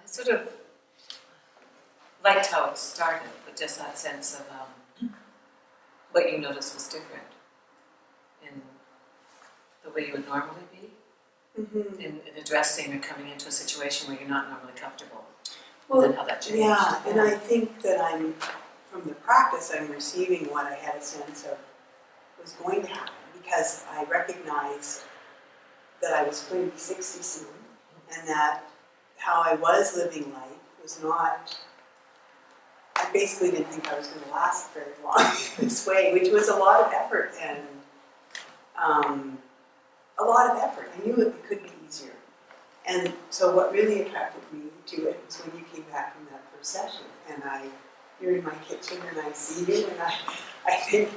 sort of liked how it started, but just that sense of what you noticed was different in the way you would normally be, in addressing or coming into a situation where you're not normally comfortable. Well, and then how that changed. Yeah, and I think that from the practice, I'm receiving what I had a sense of was going to happen, because I recognized that I was going to be 60 soon, and that how I was living life was not, I basically didn't think I was going to last very long this way, which was a lot of effort, and a lot of effort. I knew it could be easier. And so what really attracted me to it was when you came back from that first session, and you're in my kitchen and I see you, and I think,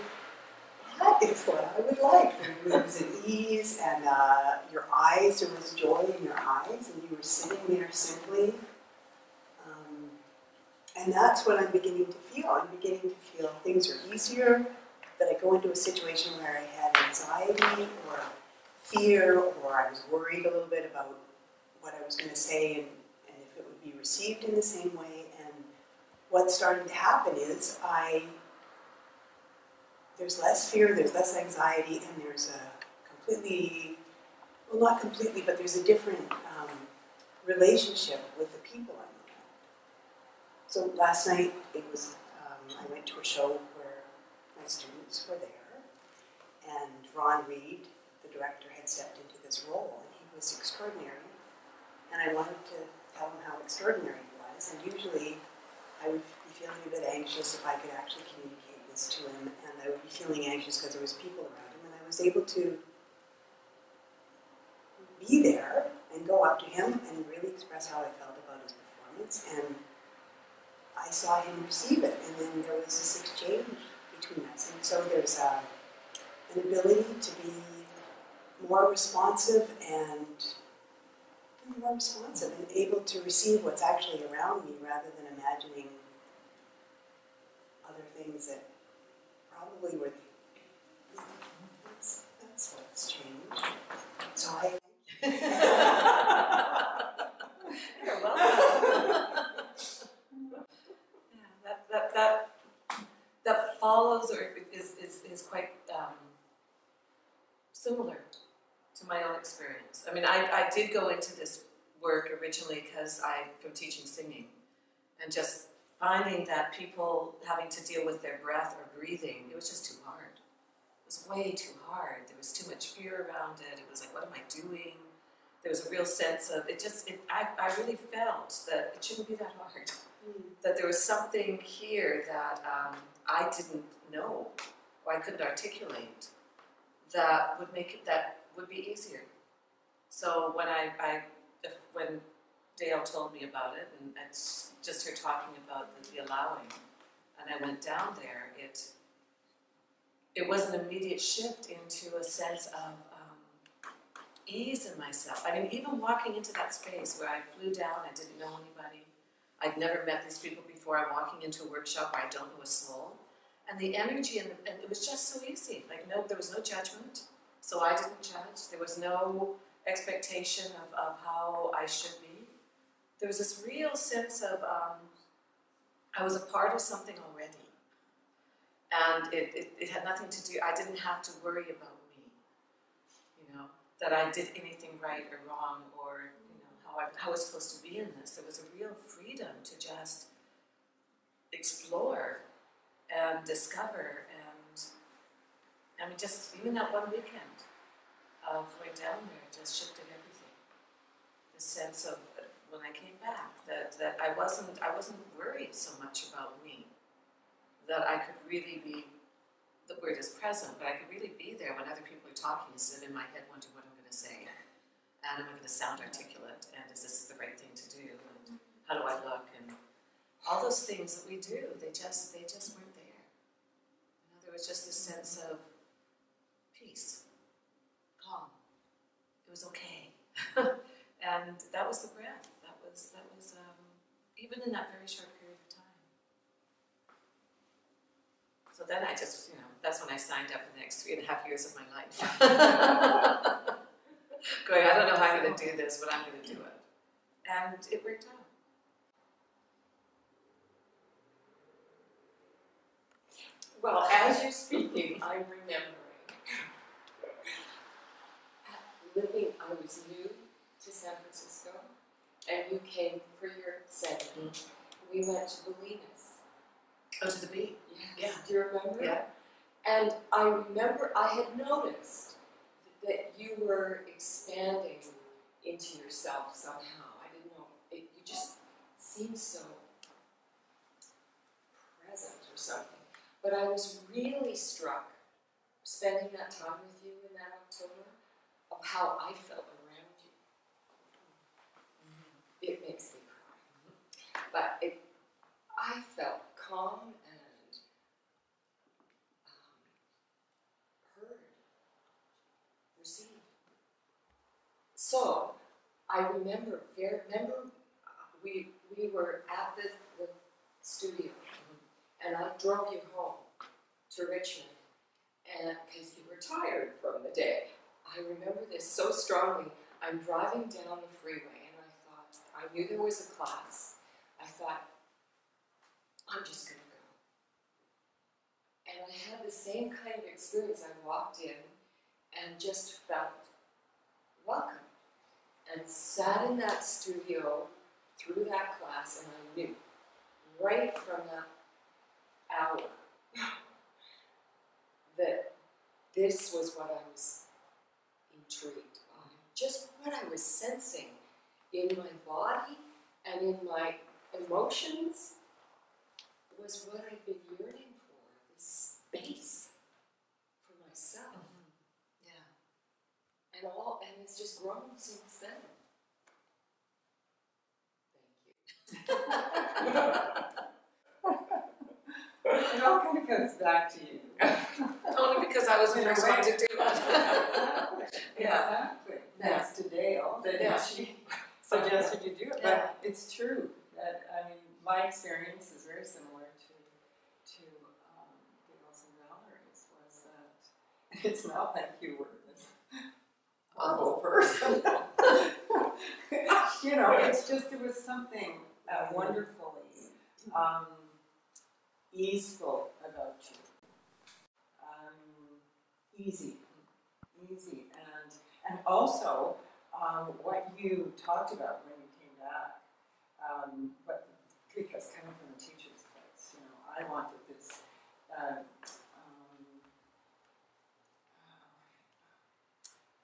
that is what I would like. There was an ease, and your eyes, there was joy in your eyes, and you were sitting there simply. And that's what I'm beginning to feel. I'm beginning to feel things are easier, that I go into a situation where I had anxiety or fear, or I was worried a little bit about what I was going to say and if it would be received in the same way. And what's starting to happen is there's less fear, there's less anxiety, and there's a completely, well, not completely, but there's a different relationship with the people I'm around. So last night, it was, I went to a show where my students were there, and Ron Reed, the director, had stepped into this role, and he was extraordinary. And I wanted to tell him how extraordinary he was, and usually I would be feeling a bit anxious if I could actually communicate this to him, and I would be feeling anxious because there was people around him, and I was able to be there and go up to him and really express how I felt about his performance, and I saw him receive it, and then there was this exchange between us, and so there's an ability to be more responsive and able to receive what's actually around me rather than imagining other things that probably were, that's what's changed. So I thank you. You're welcome. Yeah, that follows or is quite similar to my own experience. I mean, I did go into this work originally because I'm from teaching singing, and just finding that people having to deal with their breath or breathing, it was just too hard. It was way too hard. There was too much fear around it. It was like, what am I doing? There was a real sense of, I really felt that it shouldn't be that hard. That there was something here that I didn't know, or I couldn't articulate, that would make it, that would be easier. So when when Dale told me about it, and it's just her talking about the allowing, and I went down there, it was an immediate shift into a sense of ease in myself. I mean, even walking into that space where I flew down, I didn't know anybody, I'd never met these people before, I'm walking into a workshop where I don't know a soul, and the energy, and it was just so easy. Like, there was no judgment, so I didn't judge. There was no expectation of how I should be. There was this real sense of, I was a part of something already. And it had nothing to do, I didn't have to worry about me, that I did anything right or wrong, or, how I was supposed to be in this. There was a real freedom to just explore and discover, and I mean, just even that one weekend of going down there just shifted everything. The sense of, when I came back, that I wasn't worried so much about me, that I could really be, the word is present, but I could really be there when other people are talking, instead of in my head wondering what I'm going to say, and am I going to sound articulate, and is this the right thing to do, and how do I look, and all those things that we do, they just weren't there. There was just this sense of peace, calm. It was okay, and that was the breath. That was even in that very short period of time. So then I just, that's when I signed up for the next 3.5 years of my life. Going, I don't know how I'm going to do this, but I'm going to do it. And it worked out. Well, as you're speaking, I'm remembering I was new to San Francisco, and you came for your seminar. We went to Bolinas. Oh, to the beach. Yes. Do you remember? Yeah. And I remember I had noticed that you were expanding into yourself somehow. I didn't know. You just seemed so present or something. But I was really struck, spending that time with you in that October, of how I felt around you. It makes me cry. But I felt calm and heard, received. So I remember we were at the studio, and I drove you home to Richmond, and because you were tired from the day. I remember this so strongly. I'm driving down the freeway, and I knew there was a class. I thought, I'm just going to go. And I had the same kind of experience. I walked in and just felt welcome, and sat in that studio through that class, and I knew right from that hour that this was what I was intrigued by. Just what I was sensing in my body and in my emotions was what I'd been yearning for, this space for myself. Yeah. And it's just grown since then. It all kind of comes back to you. Only because I was the first one to do it. Exactly. Thanks to Dale that she suggested you do it. But it's true that, I mean, my experience is very similar to Dale's and Valerie's, was that it's not like you were this awful person. You know, it's just, there was something wonderfully easeful about you. Easy, and also what you talked about when you came back. But because coming from the teacher's place, you know, I wanted this.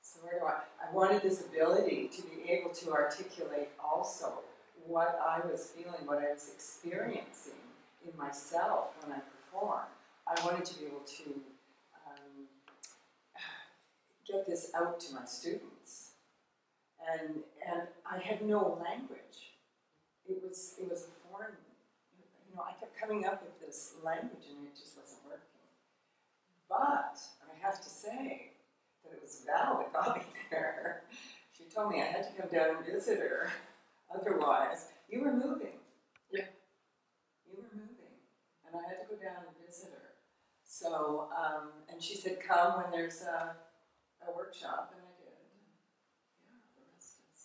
So where do I wanted this ability to be able to articulate also what I was feeling, what I was experiencing in myself when I perform. I wanted to be able to get this out to my students, and I had no language. It was a foreign, you know. I kept coming up with this language, and it just wasn't working. But I have to say that it was Val that got me there. She told me I had to come down and visit her. Otherwise, you were moving. Yeah. You were moving, and I had to go down and visit her. So, and she said, come when there's a workshop, and I did. Yeah, the rest is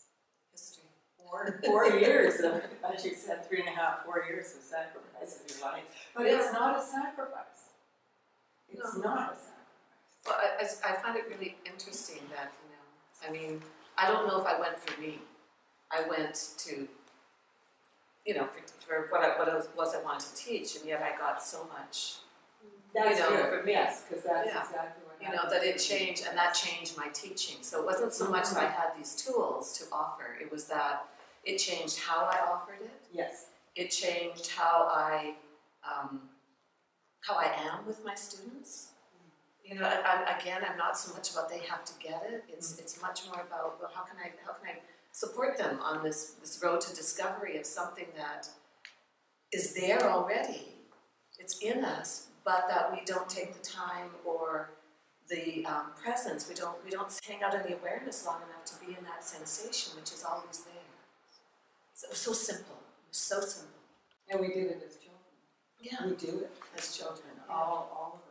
History. 4 years of, as you said, 3.5, 4 years of sacrifice of your life. But it's not a sacrifice. It's not a sacrifice. Well, I find it really interesting that, you know, I mean, I don't know if I went for me. I went to, you know, for what it was I wanted to teach, and yet I got so much. That's you know, good. for me. Yes, because that's Yeah. exactly what You know, that it changed, and that changed my teaching. So it wasn't so much that I had these tools to offer, it was that it changed how I offered it. Yes. It changed how I am with my students. You know, I'm not so much about they have to get it. It's much more about, well, how can I support them on this road to discovery of something that is there already. It's in us, but that we don't take the time or the presence. We don't hang out in the awareness long enough to be in that sensation, which is always there. So it was so simple. It was so simple. And we did it as children. Yeah. We do it as children. all of us.